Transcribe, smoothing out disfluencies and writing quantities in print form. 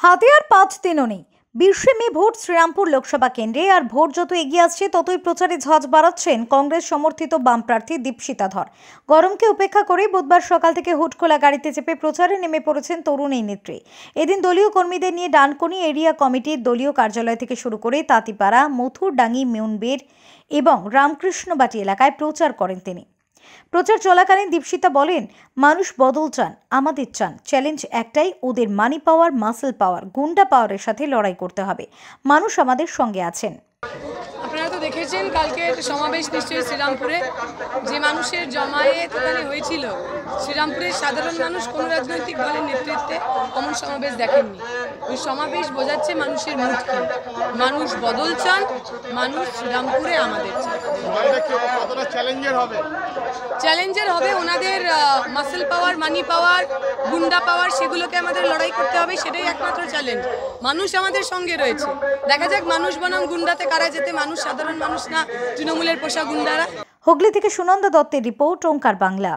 হাতে আর 5 দিনও নেই। 20শে মে ভোট শ্রীরামপুর লোকসভা কেন্দ্রে। আর ভোট যত এগিয়ে আসছে ততই প্রচারে ঝাঁজ বাড়াচ্ছেন কংগ্রেস সমর্থিত বাম প্রার্থী দীপশিতা ধর। গরমকে উপেক্ষা করে বুধবার সকাল থেকে হুটখোলা গাড়িতে চেপে প্রচারে নেমে পড়েছেন তরুণ এই নেত্রী। এদিন দলীয় কর্মীদের নিয়ে ডানকুনি এরিয়া কমিটির দলীয় কার্যালয় থেকে শুরু করে তাঁতিপাড়া, মথুরডাঙ্গি, মেউনবেড় এবং রামকৃষ্ণবাটি এলাকায় প্রচার করেন তিনি। প্রচার চলাকালীন দীপশিতা বলেন, মানুষ বদল চান, আমাদের চান। চ্যালেঞ্জ একটাই, ওদের মানি পাওয়ার, মাসেল পাওয়ার, গুন্ডা পাওয়ারের সাথে লড়াই করতে হবে। মানুষ আমাদের সঙ্গে আছেন। আপনারা তো দেখেছেন কালকে সমাবেশ নিশ্চয়ই শ্রীরামপুরে যে মানুষের জমায়েত ওখানে হয়েছিল। শ্রীরামপুরের সাধারণ মানুষ কোনো রাজনৈতিক দলের নেতৃত্বে অমন সমাবেশ দেখেননি। ওই সমাবেশ বোঝাচ্ছে মানুষের মুড কি, মানুষ বদল চান, মানুষ শ্রীরামপুরে আমাদের চান। চ্যালেঞ্জের হবে ওনাদের মাসেল পাওয়ার, মানি পাওয়ার, গুন্ডা পাওয়ার, সেগুলোকে আমাদের লড়াই করতে হবে। সেটাই একমাত্র চ্যালেঞ্জ। মানুষ আমাদের সঙ্গে রয়েছে। দেখা যাক মানুষ বনাম গুন্ডাতে কারা যেতে, মানুষ সাধারণ মানুষ না তৃণমূলের পোষা গুন্ডারা। হুগলি থেকে সুনন্দা দত্তের রিপোর্ট, ওঙ্কার বাংলা।